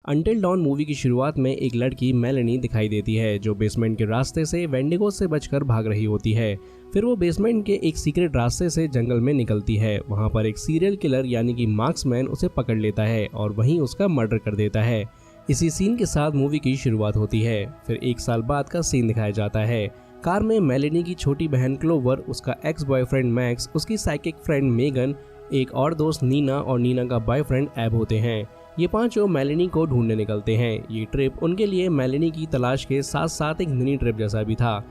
Until don movie की शुरुआत में एक लड़की मेलेनी दिखाई देती है जो बेसमेंट के रास्ते से वेंडिगो से बचकर भाग रही होती है। फिर वो बेसमेंट के एक सीक्रेट रास्ते से जंगल में निकलती है। वहाँ पर एक सीरियल किलर यानी कि मार्क्समैन उसे पकड़ लेता है और वहीं उसका मर्डर कर देता है। इसी सीन के साथ मूवी की शुरुआत होती है। फिर 1 साल बाद का सीन दिखाया जाता है। कार में मेलेनी की छोटी बहन क्लोवर, उसका एक्स बॉयफ्रेंड मैक्स, उसकी साइकिक फ्रेंड मेगन, एक और दोस्त नीना और नीना का बॉयफ्रेंड एब होते हैं। ये पांचों मेलेनी को ढूंढने निकलते हैं। ये ट्रिप उनके लिए मेलेनी की तलाश के साथ साथ एक मिनी ट्रिप जैसा भी था।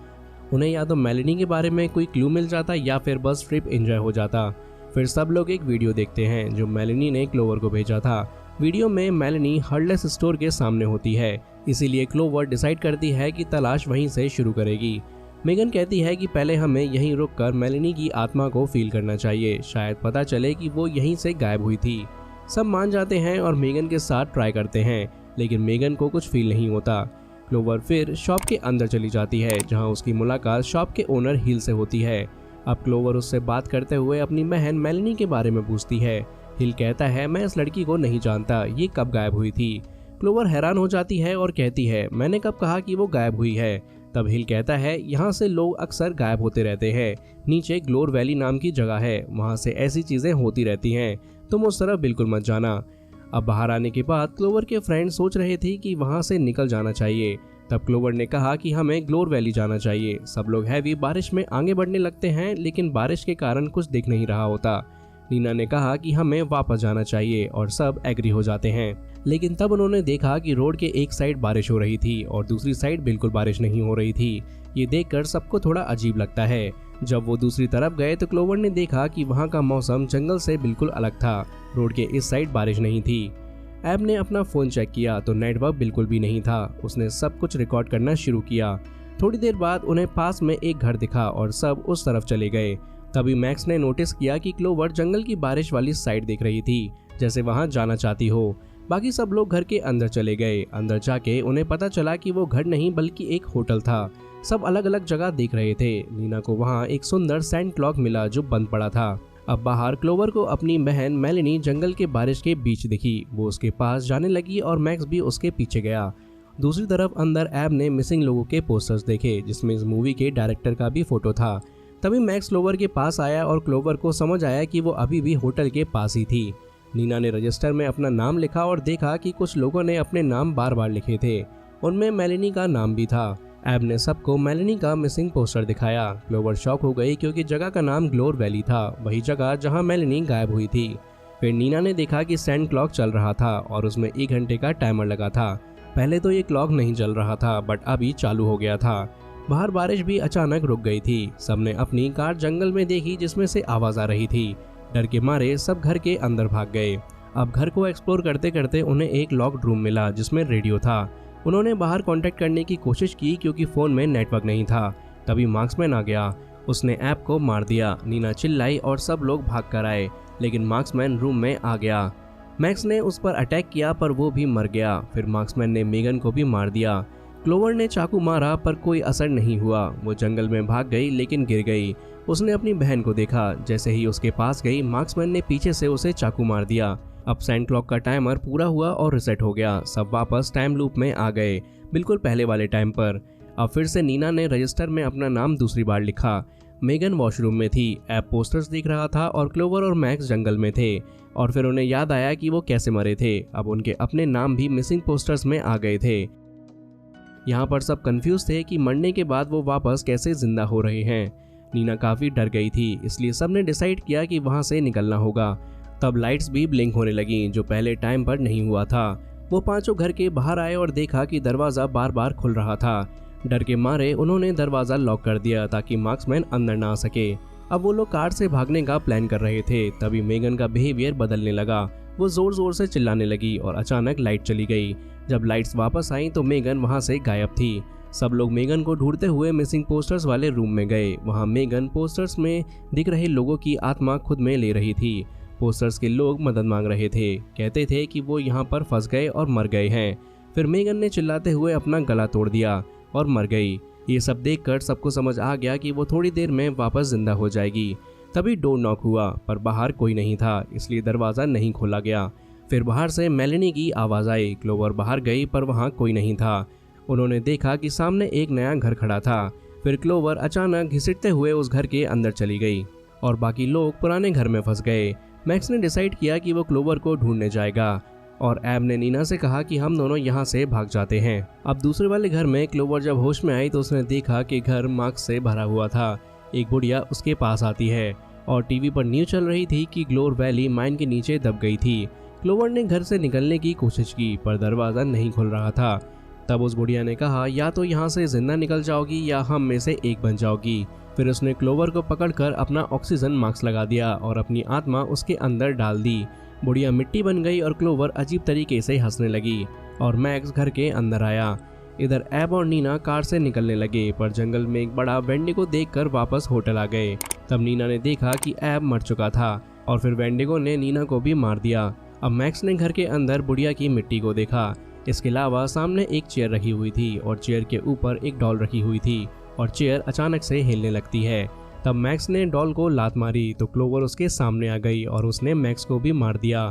उन्हें या तो मेलेनी के बारे में कोई क्लू मिल जाता या फिर बस ट्रिप एंजॉय हो जाता। फिर सब लोग एक वीडियो देखते हैं जो मेलेनी ने क्लोवर को भेजा था। वीडियो में मेलेनी हर्डलेस स्टोर के सामने होती है, इसीलिए क्लोवर डिसाइड करती है कि तलाश वहीं से शुरू करेगी। मेगन कहती है कि पहले हमें यहीं रुककर मेलेनी की आत्मा को फील करना चाहिए, शायद पता चले कि वो यहीं से गायब हुई थी। सब मान जाते हैं और मेगन के साथ ट्राई करते हैं, लेकिन मेगन को कुछ फील नहीं होता। क्लोवर फिर शॉप के अंदर चली जाती है जहां उसकी मुलाकात शॉप के ओनर हिल से होती है। अब क्लोवर उससे बात करते हुए अपनी बहन मेलेनी के बारे में पूछती है। हिल कहता है, मैं इस लड़की को नहीं जानता, ये कब गायब हुई थी। क्लोवर हैरान हो जाती है और कहती है, मैंने कब कहा कि वो गायब हुई है। तब हिल कहता है, यहाँ से लोग अक्सर गायब होते रहते हैं। नीचे ग्लोर वैली नाम की जगह है, वहाँ से ऐसी चीजें होती रहती हैं, तुम उस तरफ बिल्कुल मत जाना। अब बाहर आने के बाद क्लोवर के फ्रेंड सोच रहे थे कि वहाँ से निकल जाना चाहिए। तब क्लोवर ने कहा कि हमें ग्लोर वैली जाना चाहिए। सब लोग हैवी बारिश में आगे बढ़ने लगते हैं, लेकिन बारिश के कारण कुछ दिख नहीं रहा होता। नीना ने कहा कि हमें वापस जाना चाहिए और सब एग्री हो जाते हैं। लेकिन तब उन्होंने देखा कि रोड के एक साइड बारिश हो रही थी और दूसरी साइड बिल्कुल बारिश नहीं हो रही थी। ये देखकर सबको थोड़ा अजीब लगता है। जब वो दूसरी तरफ गए तो क्लोवर ने देखा कि वहाँ का मौसम जंगल से बिल्कुल अलग था। रोड के इस साइड बारिश नहीं थी। एब ने अपना फोन चेक किया तो नेटवर्क बिल्कुल भी नहीं था। उसने सब कुछ रिकॉर्ड करना शुरू किया। थोड़ी देर बाद उन्हें पास में एक घर दिखा और सब उस तरफ चले गए। तभी मैक्स ने नोटिस किया कि क्लोवर जंगल की बारिश वाली साइड देख रही थी, जैसे वहां जाना चाहती हो। बाकी सब लोग घर के अंदर चले गए। अंदर जाके उन्हें पता चला कि वो घर नहीं बल्कि एक होटल था। सब अलग अलग जगह देख रहे थे। नीना को वहाँ एक सुंदर सैंड क्लॉक मिला जो बंद पड़ा था। अब बाहर क्लोवर को अपनी बहन मेलेनी जंगल के बारिश के बीच दिखी। वो उसके पास जाने लगी और मैक्स भी उसके पीछे गया। दूसरी तरफ अंदर एब ने मिसिंग लोगों के पोस्टर्स देखे, जिसमें इस मूवी के डायरेक्टर का भी फोटो था। तभी मैक्स क्लोवर के पास आया और क्लोवर को समझ आया कि वो अभी भी होटल के पास ही थी। नीना ने रजिस्टर में अपना नाम लिखा और देखा कि कुछ लोगों ने अपने नाम बार बार लिखे थे। उनमें मेलेनी का नाम भी था। एब ने सबको मेलेनी का मिसिंग पोस्टर दिखाया। क्लोवर शॉक हो गई क्योंकि जगह का नाम ग्लोर वैली था, वही जगह जहां मेलेनी गायब हुई थी। फिर नीना ने देखा कि सैंड क्लॉक चल रहा था और उसमें 1 घंटे का टाइमर लगा था। पहले तो ये क्लॉक नहीं चल रहा था, बट अभी चालू हो गया था। बाहर बारिश भी अचानक रुक गई थी। सबने अपनी कार जंगल में देखी जिसमें से आवाज आ रही थी। डर के मारे सब घर के अंदर भाग गए। अब घर को एक्सप्लोर करते करते उन्हें एक लॉक्ड रूम मिला जिसमें रेडियो था। उन्होंने बाहर कांटेक्ट करने की कोशिश की क्योंकि फोन में नेटवर्क नहीं था। तभी मार्क्समैन आ गया। उसने ऐप को मार दिया। नीना चिल्लाई और सब लोग भाग कर आए, लेकिन मार्क्समैन रूम में आ गया। मैक्स ने उस पर अटैक किया पर वो भी मर गया। फिर मार्क्समैन ने मेगन को भी मार दिया। क्लोवर ने चाकू मारा पर कोई असर नहीं हुआ। वो जंगल में भाग गई लेकिन गिर गई। उसने अपनी बहन को देखा। जैसे ही उसके पास गई, मार्क्समैन ने पीछे से उसे चाकू मार दिया। अब सैंड क्लॉक का टाइमर पूरा हुआ और रिसेट हो गया। सब वापस टाइम लूप में आ गए, बिल्कुल पहले वाले टाइम पर। अब फिर से नीना ने रजिस्टर में अपना नाम दूसरी बार लिखा। मेगन वॉशरूम में थी। ऐप पोस्टर्स देख रहा था और क्लोवर और मैक्स जंगल में थे। और फिर उन्हें याद आया कि वो कैसे मरे थे। अब उनके अपने नाम भी मिसिंग पोस्टर्स में आ गए थे। यहाँ पर सब कंफ्यूज थे कि मरने के बाद वो वापस कैसे जिंदा हो रहे हैं। नीना काफी डर गई थी, इसलिए सबने डिसाइड किया कि वहाँ से निकलना होगा। तब लाइट्स भी ब्लिंक होने लगी जो पहले टाइम पर नहीं हुआ था। वो पांचों घर के बाहर आए और देखा कि दरवाजा बार बार खुल रहा था। डर के मारे उन्होंने दरवाजा लॉक कर दिया ताकि मार्क्समैन अंदर ना आ सके। अब वो लोग कार से भागने का प्लान कर रहे थे। तभी मेगन का बिहेवियर बदलने लगा। वो जोर जोर से चिल्लाने लगी और अचानक लाइट चली गई। जब लाइट्स वापस आई तो मेगन वहां से गायब थी। सब लोग मेगन को ढूंढते हुए मिसिंग पोस्टर्स वाले रूम में गए। वहां मेगन पोस्टर्स में दिख रहे लोगों की आत्मा खुद में ले रही थी। पोस्टर्स के लोग मदद मांग रहे थे, कहते थे कि वो यहाँ पर फंस गए और मर गए हैं। फिर मेगन ने चिल्लाते हुए अपना गला तोड़ दिया और मर गई। ये सब देखकर सबको समझ आ गया कि वो थोड़ी देर में वापस जिंदा हो जाएगी। तभी डोर नॉक हुआ पर बाहर कोई नहीं था, इसलिए दरवाज़ा नहीं खोला गया। फिर बाहर से मेलेनी की आवाज़ आई। क्लोवर बाहर गई पर वहाँ कोई नहीं था। उन्होंने देखा कि सामने एक नया घर खड़ा था। फिर क्लोवर अचानक घिसटते हुए उस घर के अंदर चली गई और बाकी लोग पुराने घर में फंस गए। मैक्स ने डिसाइड किया कि वो क्लोवर को ढूंढने जाएगा और एब ने नीना से कहा कि हम दोनों यहाँ से भाग जाते हैं। अब दूसरे वाले घर में क्लोवर जब होश में आई तो उसने देखा कि घर मार्क्स से भरा हुआ था। एक बुढ़िया उसके पास आती है और टीवी पर न्यूज चल रही थी कि ग्लोर वैली माइन के नीचे दब गई थी। क्लोवर ने घर से निकलने की कोशिश की पर दरवाज़ा नहीं खुल रहा था। तब उस बुढ़िया ने कहा, या तो यहाँ से जिंदा निकल जाओगी या हम में से एक बन जाओगी। फिर उसने क्लोवर को पकड़कर अपना ऑक्सीजन मास्क लगा दिया और अपनी आत्मा उसके अंदर डाल दी। बुढ़िया मिट्टी बन गई और क्लोवर अजीब तरीके से हंसने लगी और मैक्स घर के अंदर आया। इधर एब और नीना कार से निकलने लगे पर जंगल में एक बड़ा वेंडिगो देखकर वापस होटल आ गए। तब नीना ने देखा कि एब मर चुका था और फिर वेंडिगो ने नीना को भी मार दिया। अब मैक्स ने घर के अंदर बुढ़िया की मिट्टी को देखा। इसके अलावा सामने एक चेयर रखी हुई थी और चेयर के ऊपर एक डॉल रखी हुई थी और चेयर अचानक से हिलने लगती है। तब मैक्स ने डॉल को लात मारी तो क्लोवर उसके सामने आ गई और उसने मैक्स को भी मार दिया।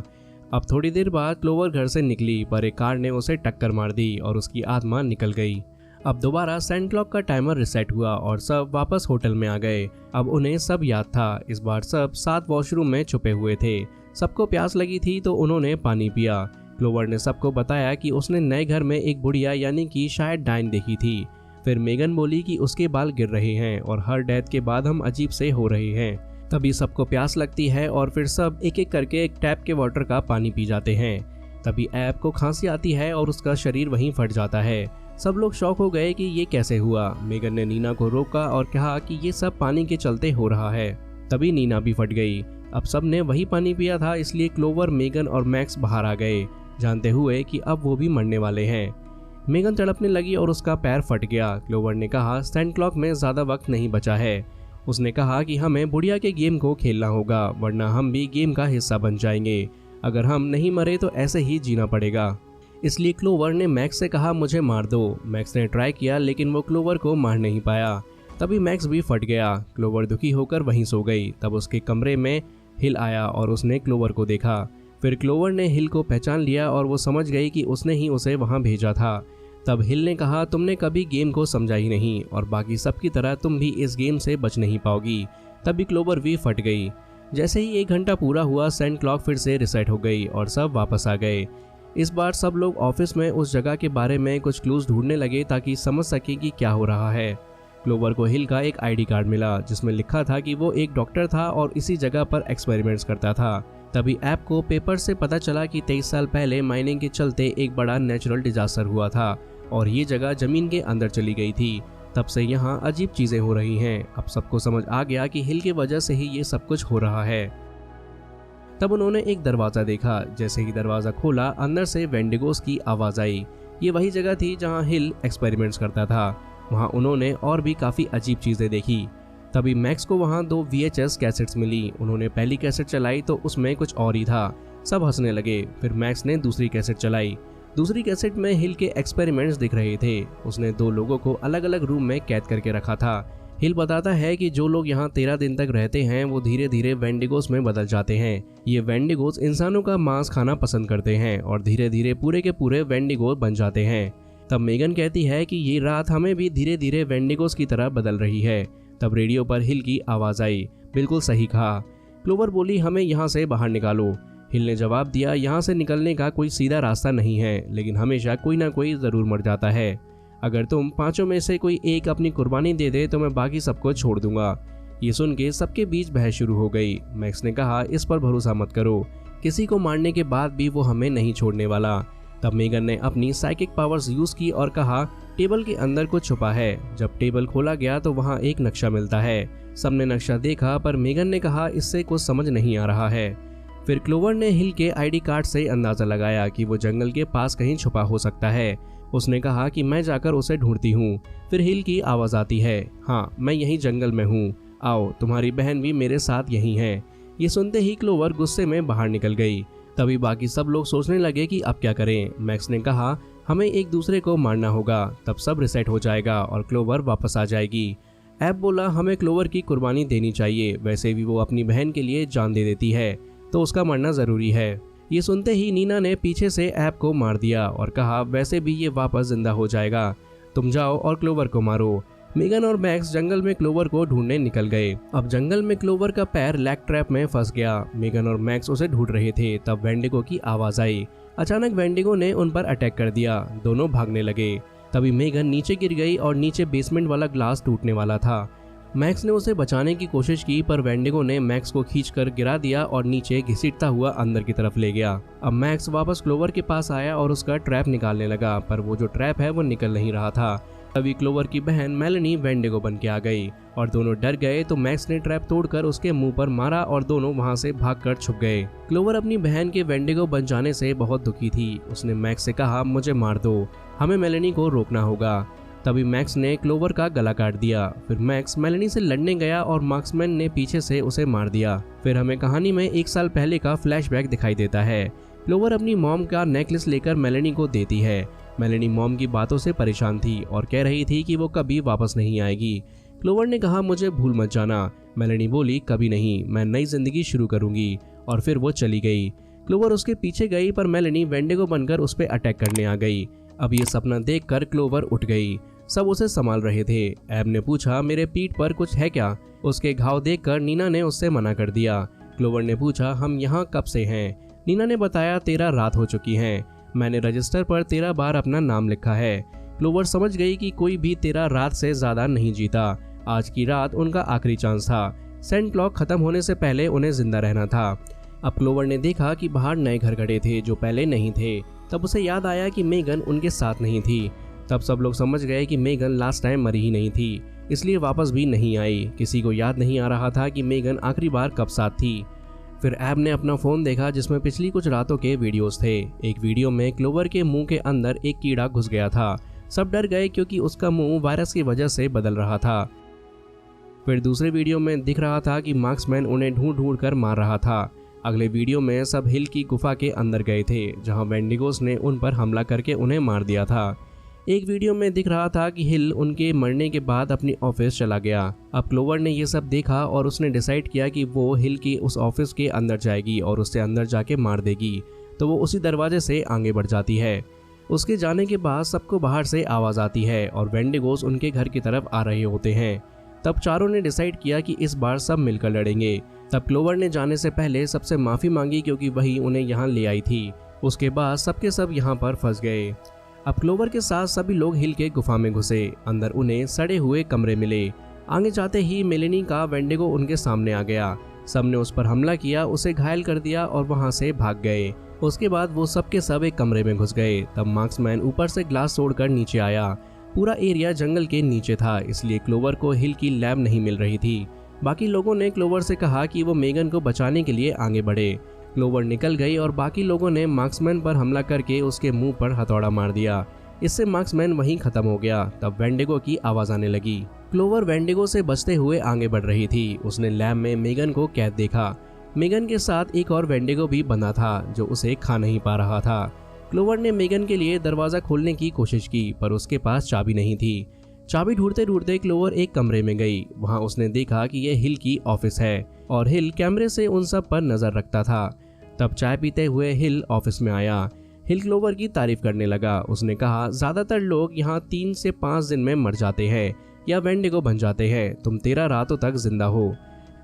अब थोड़ी देर बाद क्लोवर घर से निकली पर एक कार ने उसे टक्कर मार दी और उसकी आत्मा निकल गई। अब दोबारा सैंड क्लॉक का टाइमर रिसेट हुआ और सब वापस होटल में आ गए। अब उन्हें सब याद था। इस बार सब 7 वॉशरूम में छुपे हुए थे। सबको प्यास लगी थी तो उन्होंने पानी पिया। क्लोवर ने सबको बताया कि उसने नए घर में एक बुढ़िया यानी कि शायद डाइन देखी थी। फिर मेगन बोली कि उसके बाल गिर रहे हैं और हर डेथ के बाद हम अजीब से हो रहे हैं। तभी सबको प्यास लगती है और फिर सब एक एक करके एक टैप के वाटर का पानी पी जाते हैं। तभी एब को खांसी आती है और उसका शरीर वहीं फट जाता है। सब लोग शॉक हो गए कि ये कैसे हुआ। मेगन ने नीना को रोका और कहा कि ये सब पानी के चलते हो रहा है। तभी नीना भी फट गई। अब सब ने वही पानी पिया था, इसलिए क्लोवर, मेगन और मैक्स बाहर आ गए, जानते हुए कि अब वो भी मरने वाले हैं। मेगन तड़पने लगी और उसका पैर फट गया। क्लोवर ने कहा, सैंड क्लॉक में ज़्यादा वक्त नहीं बचा है। उसने कहा कि हमें बुढ़िया के गेम को खेलना होगा वरना हम भी गेम का हिस्सा बन जाएंगे। अगर हम नहीं मरे तो ऐसे ही जीना पड़ेगा। इसलिए क्लोवर ने मैक्स से कहा, मुझे मार दो। मैक्स ने ट्राई किया लेकिन वो क्लोवर को मार नहीं पाया। तभी मैक्स भी फट गया। क्लोवर दुखी होकर वहीं सो गई। तब उसके कमरे में हिल आया और उसने क्लोवर को देखा। फिर क्लोवर ने हिल को पहचान लिया और वो समझ गई कि उसने ही उसे वहाँ भेजा था। तब हिल ने कहा, तुमने कभी गेम को समझा ही नहीं और बाकी सब की तरह तुम भी इस गेम से बच नहीं पाओगी। तभी क्लोवर भी फट गई। जैसे ही 1 घंटा पूरा हुआ, सैंड क्लॉक फिर से रिसेट हो गई और सब वापस आ गए। इस बार सब लोग ऑफिस में उस जगह के बारे में कुछ क्लूज ढूंढने लगे ताकि समझ सके कि क्या हो रहा है। क्लोवर को हिल का एक आईडी कार्ड मिला जिसमें लिखा था कि वो एक डॉक्टर था और इसी जगह पर एक्सपेरिमेंट्स करता था। तभी ऐप को पेपर से पता चला कि 23 साल पहले माइनिंग के चलते एक बड़ा नेचुरल डिजास्टर हुआ था और ये जगह जमीन के अंदर चली गई थी। तब से यहाँ अजीब चीजें हो रही हैं। अब सबको समझ आ गया कि हिल की वजह से ही ये सब कुछ हो रहा है। तब उन्होंने एक दरवाजा देखा। जैसे ही दरवाजा खोला, अंदर से वेंडिगोस की आवाज आई। ये वही जगह थी जहाँ हिल एक्सपेरिमेंट्स करता था। वहाँ उन्होंने और भी काफी अजीब चीजें देखी। तभी मैक्स को वहाँ 2 VHS कैसेट्स मिली। उन्होंने पहली कैसेट चलाई तो उसमें कुछ और ही था। सब हंसने लगे। फिर मैक्स ने दूसरी कैसेट चलाई। दूसरी कैसेट में हिल के एक्सपेरिमेंट्स दिख रहे थे। उसने 2 लोगों को अलग अलग रूम में कैद करके रखा था। हिल बताता है कि जो लोग यहाँ 13 दिन तक रहते हैं वो धीरे धीरे वेंडिगोस में बदल जाते हैं। ये वेंडिगोस इंसानों का मांस खाना पसंद करते हैं और धीरे धीरे पूरे के पूरे वेंडिगो बन जाते हैं। तब मेगन कहती है कि ये रात हमें भी धीरे धीरे वेंडिगोस की तरह बदल रही है। तब रेडियो पर हिल की आवाज आई, बिल्कुल सही कहा। क्लोवर बोली, हमें यहाँ से बाहर निकालो। हिल ने जवाब दिया, यहाँ से निकलने का कोई सीधा रास्ता नहीं है, लेकिन हमेशा कोई ना कोई जरूर मर जाता है। अगर तुम 5 में से कोई एक अपनी कुर्बानी दे दे तो मैं बाकी सबको छोड़ दूंगा। ये सुन के सबके बीच बहस शुरू हो गई। मैक्स ने कहा, इस पर भरोसा मत करो, किसी को मारने के बाद भी वो हमें नहीं छोड़ने वाला। तब मेगन ने अपनी साइकिक पावर्स यूज की और कहा, टेबल के अंदर कुछ छुपा है। जब टेबल खोला गया तो वहाँ एक नक्शा मिलता है। सबने नक्शा देखा पर मेगन ने कहा, इससे कुछ समझ नहीं आ रहा है। फिर क्लोवर ने हिल के आईडी कार्ड से अंदाजा लगाया कि वो जंगल के पास कहीं छुपा हो सकता है। उसने कहा कि मैं जाकर उसे ढूंढती हूँ। फिर हिल की आवाज आती है, हाँ मैं यही जंगल में हूँ, आओ, तुम्हारी बहन भी मेरे साथ यहीं है। ये सुनते ही क्लोवर गुस्से में बाहर निकल गई। तभी बाकी सब लोग सोचने लगे कि अब क्या करें। मैक्स ने कहा, हमें एक दूसरे को मारना होगा, तब सब रिसेट हो जाएगा और क्लोवर वापस आ जाएगी। ऐप बोला, हमें क्लोवर की कुर्बानी देनी चाहिए, वैसे भी वो अपनी बहन के लिए जान दे देती है तो उसका मरना जरूरी है। ये सुनते ही नीना ने पीछे से ऐप को मार दिया और कहा वैसे भी ये वापस जिंदा हो जाएगा, तुम जाओ और क्लोवर को मारो। मेगन और मैक्स जंगल में क्लोवर को ढूंढने निकल गए। अब जंगल में क्लोवर का पैर लैग ट्रैप में फंस गया। मेगन और मैक्स उसे ढूंढ रहे थे, तब वेंडिगो की आवाज आई। अचानक वेंडिगो ने उन पर अटैक कर दिया। दोनों भागने लगे। तभी मेगन नीचे गिर गई और नीचे बेसमेंट वाला ग्लास टूटने वाला था। मैक्स ने उसे बचाने की कोशिश की, पर वेंडिगो ने मैक्स को खींचकर गिरा दिया और नीचे घसीटता हुआ अंदर की तरफ ले गया। अब मैक्स वापस क्लोवर के पास आया और उसका ट्रैप निकालने लगा, पर वो जो ट्रैप है वो निकल नहीं रहा था। तभी क्लोवर की बहन मेलेनी वेंडिगो बन के आ गई और दोनों डर गए, तो मैक्स ने ट्रैप तोड़कर उसके मुंह पर मारा और दोनों वहां से भागकर छुप गए। क्लोवर अपनी बहन के वेंडिगो बन जाने से बहुत दुखी थी। उसने मैक्स से कहा मुझे मार दो, हमें मेलेनी को रोकना होगा। तभी मैक्स ने क्लोवर का गला काट दिया। फिर मैक्स मेलेनी से लड़ने गया और मार्क्समैन ने पीछे से उसे मार दिया। फिर हमें कहानी में 1 साल पहले का फ्लैशबैक दिखाई देता है। क्लोवर अपनी मॉम का नेकलेस लेकर मेलेनी को देती है। मेलेनी मॉम की बातों से परेशान थी और कह रही थी कि वो कभी वापस नहीं आएगी। क्लोवर ने कहा मुझे भूल मत जाना। मेलेनी बोली कभी नहीं, मैं नई जिंदगी शुरू करूंगी, और फिर वो चली गई। क्लोवर उसके पीछे गई, पर मेलेनी वेंडिगो बनकर उस पर अटैक करने आ गई। अब ये सपना देखकर क्लोवर उठ गई। सब उसे संभाल रहे थे। एब ने पूछा मेरे पीठ पर कुछ है क्या? उसके घाव देखकर नीना ने उससे मना कर दिया। क्लोवर ने पूछा हम यहाँ कब से हैं? नीना ने बताया 13 रात हो चुकी हैं। मैंने रजिस्टर पर 13 बार अपना नाम लिखा है। क्लोवर समझ गई कि कोई भी 13 रात से ज्यादा नहीं जीता। आज की रात उनका आखिरी चांस था। सेंट क्लॉक खत्म होने से पहले उन्हें जिंदा रहना था। अब क्लोवर ने देखा कि बाहर नए घर खड़े थे जो पहले नहीं थे। तब उसे याद आया कि मेगन उनके साथ नहीं थी। तब सब लोग समझ गए कि मेगन लास्ट टाइम मरी ही नहीं थी, इसलिए वापस भी नहीं आई। किसी को याद नहीं आ रहा था कि मेगन आखिरी बार कब साथ थी। फिर एब ने अपना फोन देखा जिसमें पिछली कुछ रातों के वीडियोस थे। एक वीडियो में क्लोवर के मुंह के अंदर एक कीड़ा घुस गया था। सब डर गए क्योंकि उसका मुंह वायरस की वजह से बदल रहा था। फिर दूसरे वीडियो में दिख रहा था कि मार्क्समैन उन्हें ढूंढ ढूंढ कर मार रहा था। अगले वीडियो में सब हिल की गुफा के अंदर गए थे, जहां वेंडिगोस ने उन पर हमला करके उन्हें मार दिया था। एक वीडियो में दिख रहा था कि हिल उनके मरने के बाद अपनी ऑफिस चला गया। अब क्लोवर ने ये सब देखा और उसने डिसाइड किया कि वो हिल की उस ऑफिस के अंदर जाएगी और उससे अंदर जाके मार देगी। तो वो उसी दरवाजे से आगे बढ़ जाती है। उसके जाने के बाद सबको बाहर से आवाज़ आती है और वेंडिगोस उनके घर की तरफ आ रहे होते हैं। तब चारों ने डिसाइड किया कि इस बार सब मिलकर लड़ेंगे। तब क्लोवर ने जाने से पहले सबसे माफ़ी मांगी क्योंकि वही उन्हें यहाँ ले आई थी। उसके बाद सबके सब यहाँ पर फंस गए। अब क्लोवर के साथ सभी लोग हिल के गुफा में घुसे। अंदर उन्हें सड़े हुए कमरे मिले। आगे जाते ही मेलेनी का वेंडिगो उनके सामने आ गया। सबने उस पर हमला किया, उसे घायल कर दिया और वहां से भाग गए। उसके बाद वो सबके सब एक कमरे में घुस गए। तब मार्क्समैन ऊपर से ग्लास तोड़कर नीचे आया। पूरा एरिया जंगल के नीचे था, इसलिए क्लोवर को हिल की लैब नहीं मिल रही थी। बाकी लोगों ने क्लोवर से कहा कि वो मेगन को बचाने के लिए आगे बढ़े। क्लोवर निकल गई और बाकी लोगों ने मार्क्समैन पर हमला करके उसके मुंह पर हथौड़ा मार दिया। इससे मार्क्समैन वहीं खत्म हो गया। तब वेंडिगो की आवाज आने लगी। क्लोवर वेंडिगो से बचते हुए आगे बढ़ रही थी। उसने लैब में मेगन को कैद देखा। मेगन के साथ एक और वेंडिगो भी बंधा था जो उसे खा नहीं पा रहा था। क्लोवर ने मेगन के लिए दरवाजा खोलने की कोशिश की, पर उसके पास चाबी नहीं थी। चाबी ढूंढते ढूंढते क्लोवर एक कमरे में गई। वहां उसने देखा कि यह हिल की ऑफिस है और हिल कैमरे से उन सब पर नजर रखता था। तब चाय पीते हुए हिल ऑफिस में आया। हिल क्लोवर की तारीफ करने लगा। उसने कहा ज्यादातर लोग यहाँ 3 से 5 दिन में मर जाते हैं या वेंडिगो बन जाते हैं, तुम 13 रातों तक जिंदा हो।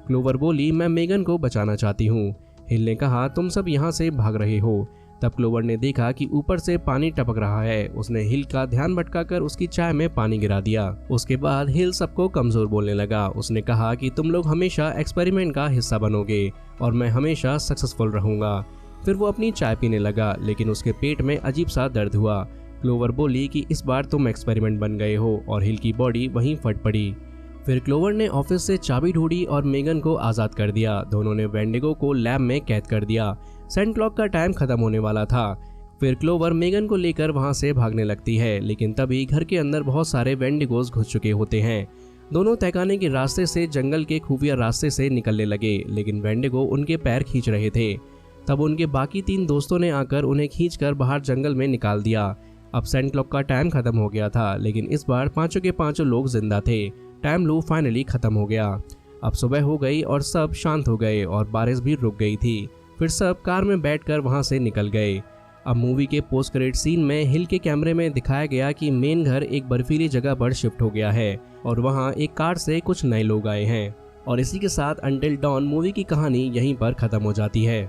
क्लोवर बोली मैं मेगन को बचाना चाहती हूँ। हिल ने कहा तुम सब यहाँ से भाग रहे हो। तब क्लोवर ने देखा कि ऊपर से पानी टपक रहा है। उसने हिल का ध्यान भटकाकर उसकी चाय में पानी गिरा दिया। उसके बाद हिल सबको कमजोर बोलने लगा। उसने कहा कि तुम लोग हमेशा एक्सपेरिमेंट का हिस्सा बनोगे और मैं हमेशा सक्सेसफुल रहूंगा। फिर वो अपनी चाय पीने लगा, लेकिन उसके पेट में अजीब सा दर्द हुआ। क्लोवर बोली कि इस बार तुम एक्सपेरिमेंट बन गए हो और हिल की बॉडी वहीं फट पड़ी। फिर क्लोवर ने ऑफिस से चाबी ढूंढी और मेगन को आज़ाद कर दिया। दोनों ने वेंडिगो को लैब में कैद कर दिया। सेंट क्लॉक का टाइम खत्म होने वाला था। फिर क्लोवर मेगन को लेकर वहां से भागने लगती है, लेकिन तभी घर के अंदर बहुत सारे वेंडिगोस घुस चुके होते हैं। दोनों तहखाने के रास्ते से जंगल के खुफिया रास्ते से निकलने लगे, लेकिन वेंडिगो उनके पैर खींच रहे थे। तब उनके बाकी 3 दोस्तों ने आकर उन्हें खींचकर बाहर जंगल में निकाल दिया। अब सेंट क्लॉक का टाइम खत्म हो गया था, लेकिन इस बार 5 के 5 लोग जिंदा थे। टाइम लूप फाइनली खत्म हो गया। अब सुबह हो गई और सब शांत हो गए और बारिश भी रुक गई थी। फिर सब कार में बैठकर वहां से निकल गए। अब मूवी के पोस्ट क्रेडिट सीन में हिल के कैमरे में दिखाया गया कि मेन घर एक बर्फीली जगह पर शिफ्ट हो गया है और वहां एक कार से कुछ नए लोग आए हैं। और इसी के साथ अंटिल डॉन मूवी की कहानी यहीं पर खत्म हो जाती है।